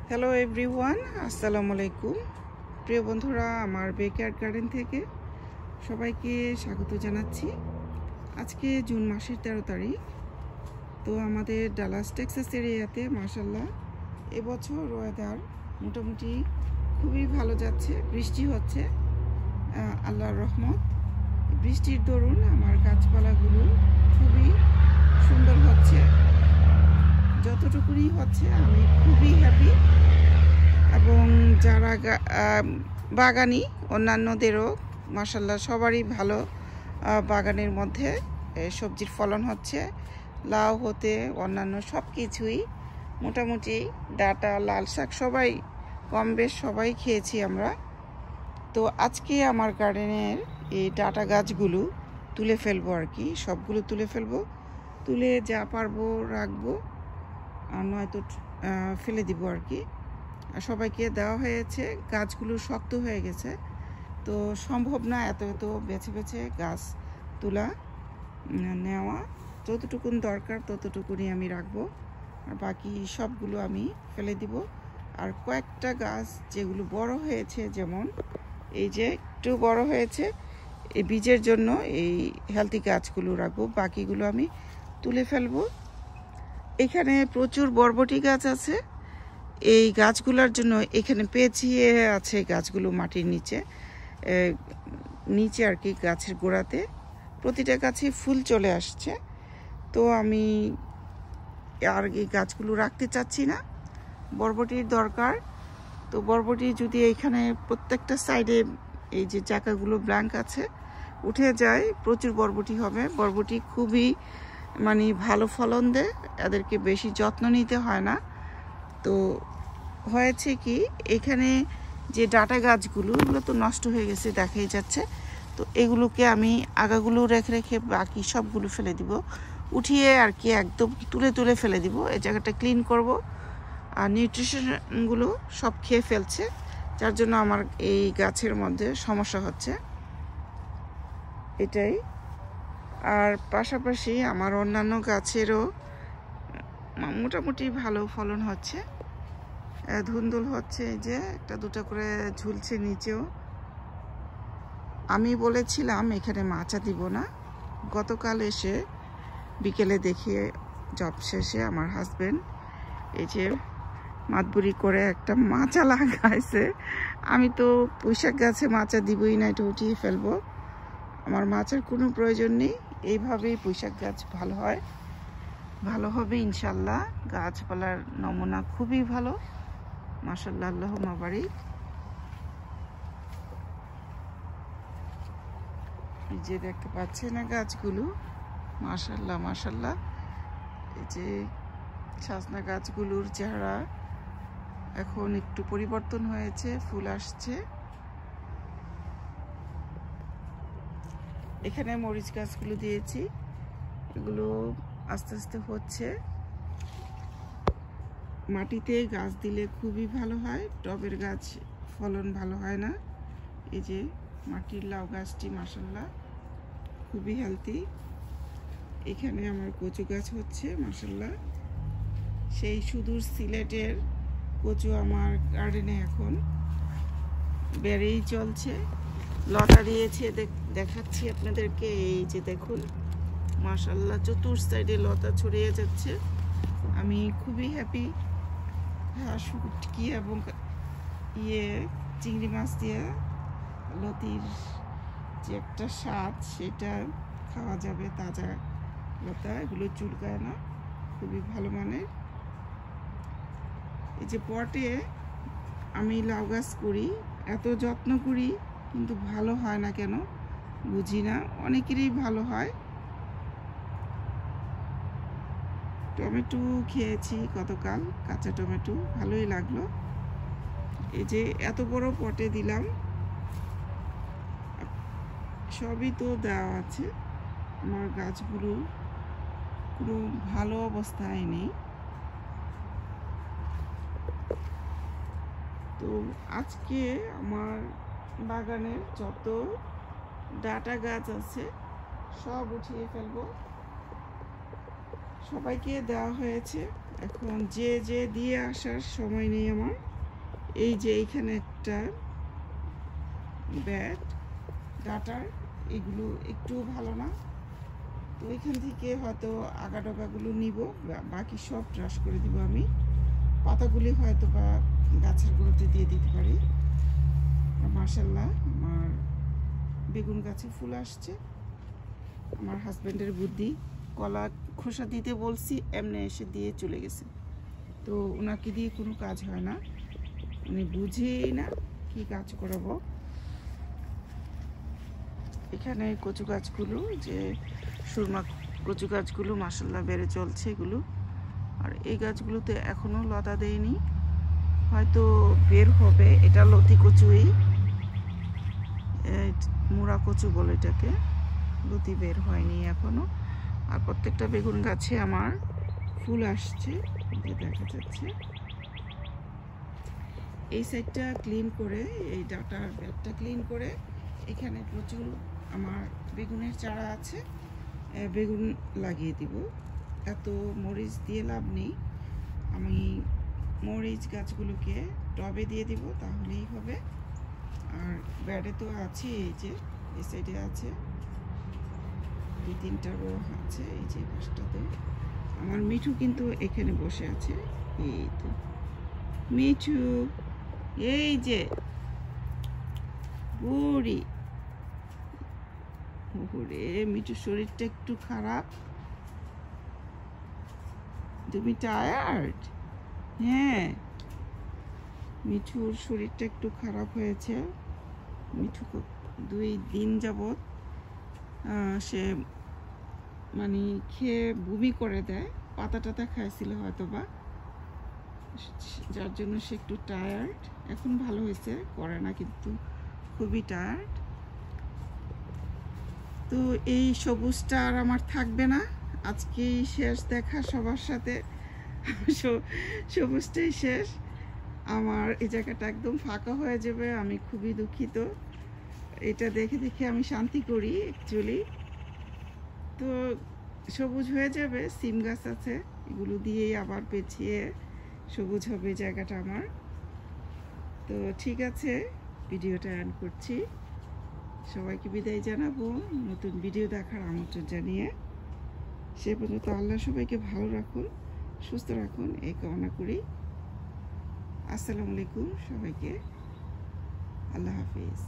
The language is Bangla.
হ্যালো এভরিওয়ান, আসসালামু আলাইকুম। প্রিয় বন্ধুরা, আমার বেকয়ার্ড গার্ডেন থেকে সবাইকে স্বাগত জানাচ্ছি। আজকে জুন মাসের 13 তারিখ। তো আমাদের ডালাস টেক্সাস এরিয়াতে মাশাআল্লাহ এবছর ওয়েদার মোটামুটি খুবই ভালো যাচ্ছে। বৃষ্টি হচ্ছে, আল্লাহর রহমত। বৃষ্টির দরুন আমার গাছপালাগুলো খুবই সুন্দর হচ্ছে। যতটুকুই হচ্ছে আমি খুবই হ্যাপি। এবং যারা বাগানি অন্যান্যদেরও মাশাআল্লাহ সবারই ভালো বাগানের মধ্যে সবজির ফলন হচ্ছে। লাউ হতে অন্যান্য সব কিছুই মোটামুটি ডাঁটা, লাল শাক সবাই কম বেশ সবাই খেয়েছি আমরা। তো আজকে আমার গার্ডেনের এই ডাঁটা গাছগুলো তুলে ফেলবো আর কি, সবগুলো তুলে ফেলবো। তুলে যা পারবো রাখবো, আর নয়তো ফেলে দিব আর কি। সবাইকে দেওয়া হয়েছে। গাছগুলো শক্ত হয়ে গেছে, তো সম্ভব না এত বেছে বেছে গাছ তোলা নেওয়া। যতটুকুন দরকার ততটুকুনি আমি রাখবো, আর বাকি সবগুলো আমি ফেলে দিব। আর কয়েকটা গাছ যেগুলো বড় হয়েছে, যেমন এই যে একটু বড় হয়েছে, এই বীজের জন্য এই হেলদি গাছগুলো রাখবো, বাকিগুলো আমি তুলে ফেলবো। এখানে প্রচুর বরবটি গাছ আছে। এই গাছগুলোর জন্য এখানে পেঁচিয়ে আছে গাছগুলো মাটির নিচে আর কি, গাছের গোড়াতে প্রতিটা গাছে ফুল চলে আসছে। তো আমি আর এই গাছগুলো রাখতে চাচ্ছি না, বরবটির দরকার। তো বরবটি যদি এইখানে প্রত্যেকটা সাইডে এই যে জায়গাগুলো ব্ল্যাঙ্ক আছে উঠে যায়, প্রচুর বরবটি হবে। বরবটি খুবই ভালো ফলন দেয়, এদেরকে বেশি যত্ন নিতে হয় না। তো হয়েছে কি, এখানে যে ডাঁটা গাছগুলো এগুলো তো নষ্ট হয়ে গেছে দেখাই যাচ্ছে। তো এগুলোকে আমি আগাগুলো রেখে রেখে বাকি সবগুলো ফেলে দিব, উঠিয়ে আর কি একদম তুলে ফেলে দিব। এই জায়গাটা ক্লিন করব। আর নিউট্রিশনগুলো সব খেয়ে ফেলছে, যার জন্য আমার এই গাছের মধ্যে সমস্যা হচ্ছে এটাই। আর পাশাপাশি আমার অন্যান্য গাছেরও মোটামুটি ভালো ফলন হচ্ছে, ধুন্দুল হচ্ছে। এই যে একটা দুটো করে ঝুলছে নিচেও। আমি বলেছিলাম এখানে মাচা দিব না, গতকাল এসে বিকেলে দেখিয়ে জব শেষে আমার হাজবেন্ড এই যে মাতবুরি করে একটা মাচা লাগাইছে। আমি তো পুঁইশাক গাছে মাচা দিবই না, এটা উঠিয়ে ফেলবো। আমার মাচার কোনো প্রয়োজন নেই, এইভাবেই পুঁইশাক গাছ ভালো হবে ইনশাল্লাহ। গাছপালার নমুনা খুবই ভালো, মাশাআল্লাহ, আল্লাহুম্মা বারিক। এই যে দেখতে পাচ্ছেন না গাছগুলো, মাশাআল্লাহ মাশাআল্লাহ। এই যে সজনা গাছগুলোর চেহারা এখন একটু পরিবর্তন হয়েছে, ফুল আসছে। এখানে মরিচ গাছগুলো দিয়েছি, এগুলো আস্তে আস্তে হচ্ছে। মাটিতে গাছ দিলে খুবই ভালো হয়, টবের গাছ ফলন ভালো হয় না। এই যে মাটির লাউ গাছটি মাশাআল্লাহ খুবই হেলদি। এখানে আমার কচু গাছ হচ্ছে মাশাআল্লাহ, সেই সুদূর সিলেটের কচু আমার গার্ডেনে এখন বেড়েই চলছে। লতা দিয়েছে, দেখাচ্ছি আপনাদেরকে। এই যে দেখুন মাশাআল্লাহ, চতুর সাইডে লতা ছড়িয়ে যাচ্ছে। আমি খুবই হ্যাপি। শুটকি এবং চিংড়ি মাছ দিয়ে লতির যে একটা স্বাদ, সেটা খাওয়া যাবে। তাজা লতা, এগুলো চুলকায় না, খুবই ভালো মানের। এই যে পটে আমি লাউ গাছ করি, এত যত্ন করি, কিন্তু ভালো হয় না কেন বুঝি না। অনেকেরই ভালো হয়। টমেটো খেয়েছি গতকাল, কাঁচা টমেটো, ভালোই লাগলো। এই যে এত বড় পটে দিলাম, সবই তো দেওয়া আছে। আমার গাছগুলো কোনো ভালো অবস্থায় নেই। তো আজকে আমার বাগানের যত ডাঁটা গাছ আছে সব উঠিয়ে ফেলবো। সবাইকে দেওয়া হয়েছে, এখন যে যে দিয়ে আসার সময় নেই আমার। এই যে এইখানে একটা ব্যাট ডাটার, এগুলো একটু ভালো না, তো এখান থেকে হয়তো আগাডোগাগুলো নিব, বাকি সব ট্রাশ করে দিব আমি। পাতাগুলি হয়তো বা গাছের গোড়াতে দিয়ে দিতে পারি। মাশাআল্লাহ আমার বেগুন গাছে ফুল আসছে। আমার হাজব্যান্ডের বুদ্ধি, কলা খোসা দিতে বলছি, এমনি এসে দিয়ে চলে গেছে। তো ওনাকে দিয়ে কোনো কাজ হয় না, উনি বুঝেই না কি কাজ করাবো। এখানে কচু গাছগুলো, যে সুরমা কচু গাছগুলো মাশাআল্লাহ বেড়ে চলছে এগুলো। আর এই গাছগুলোতে এখনো লতা দেয়নি, হয়তো বের হবে। এটা লতি কচুই, মুড়া কচু বলে এটাকে। লতি বের হয়নি এখনো। আর প্রত্যেকটা বেগুন গাছে আমার ফুল আসছে, দেখা যাচ্ছে। এই সাইডটা ক্লিন করে, এই ডাটার ব্যাগটা ক্লিন করে, এখানে প্রচুর আমার বেগুনের চারা আছে, বেগুন লাগিয়ে দিব। এত মরিচ দিয়ে লাভ নেই, আমি মরিচ গাছগুলোকে টবে দিয়ে দিব, তাহলেই হবে। আর ব্যাডে তো আছে, এই যে এই সাইডে আছে 2-3টা রো আছে, এই যে পাশটাতে। আমার মিঠু কিন্তু এখানে বসে আছে, এই তো মিঠু, এই যে বুড়ি। ওরে মিঠুর শরীরটা একটু খারাপ, তুমি টায়ার্ড? হ্যাঁ, মিঠুর শরীরটা একটু খারাপ হয়েছে। মিঠু 2 দিন যাবৎ সে মানে খেয়ে বমি করে দেয়, পাতা টাতা খাইছিল হয়তো বা, যার জন্য সে একটু টায়ার্ড। এখন ভালো হয়েছে, করে না কিন্তু খুবই টায়ার্ড। তো এই সবুজটা আর আমার থাকবে না, আজকেই শেষ দেখা সবার সাথে। সবুজটাই শেষ, আমার এই জায়গাটা একদম ফাঁকা হয়ে যাবে। আমি খুবই দুঃখিত, এটা দেখে দেখে আমি শান্তি করি অ্যাকচুয়ালি। তো সবুজ হয়ে যাবে, সিম গাছ আছে, এগুলো দিয়েই আবার পেঁচিয়ে সবুজ হবে জায়গাটা আমার। তো ঠিক আছে, ভিডিওটা এন্ড করছি। সবাইকে বিদায় জানাবো, নতুন ভিডিও দেখার আমন্ত্রণ জানিয়ে। সে পর্যন্ত আল্লাহ সবাইকে ভালো রাখুন, সুস্থ রাখুন, এই কামনা করি। আসসালামু আলাইকুম সবাইকে, আল্লাহ হাফিজ।